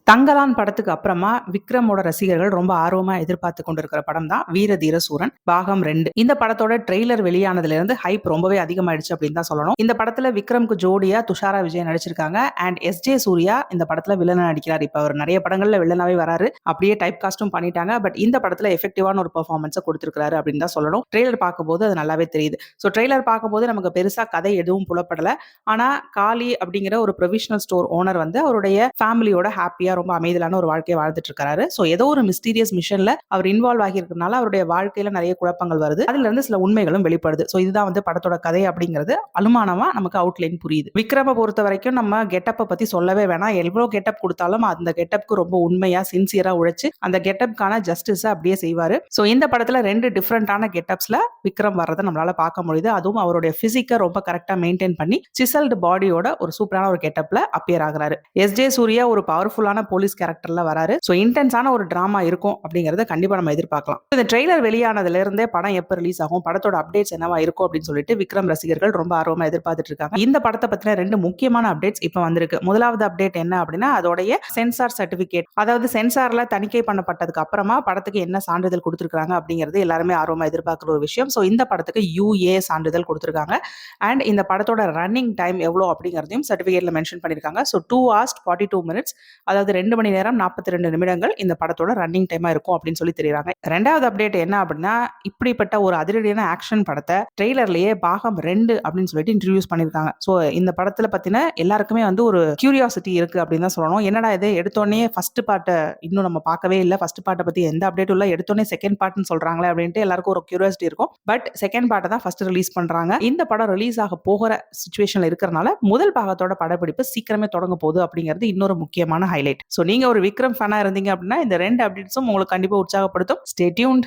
தங்கலான் படத்துக்கு அப்புறமா விக்ரமோட ரசிகர்கள் ரொம்ப ஆர்வமா எதிர்பார்த்து கொண்டிருக்கிற படம் தான் வீர தீர சூரன் பாகம் 2. இந்த படத்தோட ட்ரெய்லர் வெளியானதுல இருந்து ஹைப் ரொம்பவே அதிகமாயிடுச்சு அப்படின்னு தான் சொல்லணும். இந்த படத்துல விக்ரம்க்கு ஜோடியா துஷாரா விஜய் நடிச்சிருக்காங்க. And S J. சூர்யா இந்த படத்துல வில்லனா நடிக்கிறார். இப்ப அவர் நிறைய படங்கள்ல வில்லனாவே வராரு. அப்படியே டைப் காஸ்டும் பண்ணிட்டாங்க. பட் இந்த படத்துல எஃபெக்டிவான ஒரு பெர்ஃபார்மன்ஸை கொடுத்திருக்காரு அப்படின்னு தான் சொல்லணும். ட்ரெய்லர் பார்க்கும்போது அது நல்லாவே தெரியுது. ஸோ ட்ரெய்லர் பார்க்கும்போது நமக்கு பெருசா கதை எதுவும் புலப்படல. ஆனா காளி அப்படிங்கிற ஒரு ப்ரொவிஷனல் ஸ்டோர் ஓனர் வந்து அவருடைய ஃபேமிலியோட ஹாப்பியா ரொம்ப அமைதியான ஒரு வாழ்க்கையை வாழ்ந்துட்டு இருக்காரு. சோ ஏதோ ஒரு மிஸ்டீரியஸ் மிஷன்ல அவர் இன்வால்வ் ஆகி இருக்கறனால அவருடைய வாழ்க்கையில நிறைய குழப்பங்கள் வருது. அதுல இருந்து சில உண்மைகளும் வெளிப்படுது. சோ இதுதான் வந்து படத்தோட கதை அப்படிங்கிறது அனுமானமா நமக்கு அவுட்லைன் புரியுது. விக்ரம பொறுத்த வரைக்கும் நம்ம கெட்டப்பை பத்தி சொல்லவே வேணாம். எவ்வளவு கெட்டப் கொடுத்தாலும் அந்த கெட்டப்க்கு ரொம்ப உண்மையா சின்சியரா உழைச்சு அந்த கெட்டப்கான ஜஸ்டிஸ் அப்படியே செய்வாரு. சோ இந்த படத்துல 2 டிஃபரெண்டான கெட்டப்ஸ்ல விக்ரம் வர்றதை நம்மளால பார்க்க முடியுது. அதுவும் அவருடைய பிசிக்கை ரொம்ப கரெக்டா மெயின்டைன் பண்ணி சிசல்டு பாடியோட ஒரு சூப்பரான ஒரு கெட்டப்ல அப்பியர் ஆகுறாரு. எஸ்.ஜே. சூர்யா ஒரு பவர்ஃபுல்லான போலீஸ் கேரக்டர்ல வராரு. சோ இன்டென்ஸான ஒரு டிராமா இருக்கும் அப்படிங்கறத கண்டிப்பா நம்ம எதிர்பார்க்கலாம். இந்த ட்ரெய்லர் வெளியானதுல இருந்தே படம் எப்ப ரிலீஸ் ஆகும், படத்தோட அப்டேட்ஸ் என்னவா இருக்கும் அப்படின்னு சொல்லிட்டு விக்ரம் ரசிகர்கள் ரொம்ப ஆர்வமா எதிர்பார்த்துட்டு இருக்காங்க. இந்த படத்தை பத்தின 2 முக்கியமான அப்டேட்ஸ் இப்ப வந்திருக்கு. முதலாவது அப்டேட் என்ன அப்படின்னா அதோடைய சென்சார் சர்டிபிகேட், அதாவது சென்சார்ல தணிக்கை பண்ணப்பட்டதுக்கு அப்புறமா படத்துக்கு என்ன சான்றிதழ் கொடுத்திருக்காங்க அப்படிங்கிறது எல்லாருமே ஆர்வமா எதிர்பார்க்கிற ஒரு விஷயம். சோ இந்த படத்துக்கு UA சான்றிதழ் கொடுத்திருக்காங்க. அண்ட் இந்த படத்தோட ரன்னிங் டைம் எவ்வளவு அப்படிங்கறதையும் சர்டிபிகேட்ல மென்ஷன் பண்ணிருக்காங்க. சோ 2 hours 42 minutes, அதாவது 2 மணி நேரம் 42 நிமிடங்கள் இந்த படத்தோட ரன்னிங் டைமா இருக்கும் அப்படின்னு சொல்லி தெரியுறாங்க. ரெண்டாவது அப்டேட் என்ன அப்படின்னா இப்படிப்பட்ட ஒரு அதிரடியான ஆக்ஷன் படத்தை ட்ரெய்லர்லயே பாகம் 2 அப்படின்னு சொல்லிட்டு இன்ட்ரோடியூஸ் பண்ணிருக்காங்க. சோ இந்த படத்துல பத்தின எல்லாருக்குமே வந்து ஒரு கியூரியாசிட்டி இருக்கு அப்படின்னு தான் சொல்லணும். என்னடா இது எடுத்தோடனே ஃபர்ஸ்ட் பார்ட்டை இன்னும் நம்ம பார்க்கவே இல்லை, ஃபர்ஸ்ட் பார்ட்டை பத்தி எந்த அப்டேட்டும் இல்லை, எடுத்தோடனே செகண்ட் பார்ட்னு சொல்றாங்களே அப்படின்ட்டு எல்லாருக்கும் ஒரு கியூரியாசிட்டி இருக்கும். பட் செகண்ட் பார்ட்டை தான் ஃபர்ஸ்ட் ரிலீஸ் பண்றாங்க. இந்த படம் ரிலீஸ் ஆக போகிற சிச்சுவேஷன்ல இருக்கிறனால முதல் பாகத்தோட படப்பிடிப்பு சீக்கிரமே தொடங்க போகுது அப்படிங்கிறது இன்னொரு முக்கியமான ஹைலைட். சோ நீங்க ஒரு விக்ரம் ஃபேனா இருந்தீங்க அப்படின்னா இந்த 2 அப்டேட்ஸும் உங்களுக்கு கண்டிப்பா உற்சாகப்படுத்தும். Stay tuned.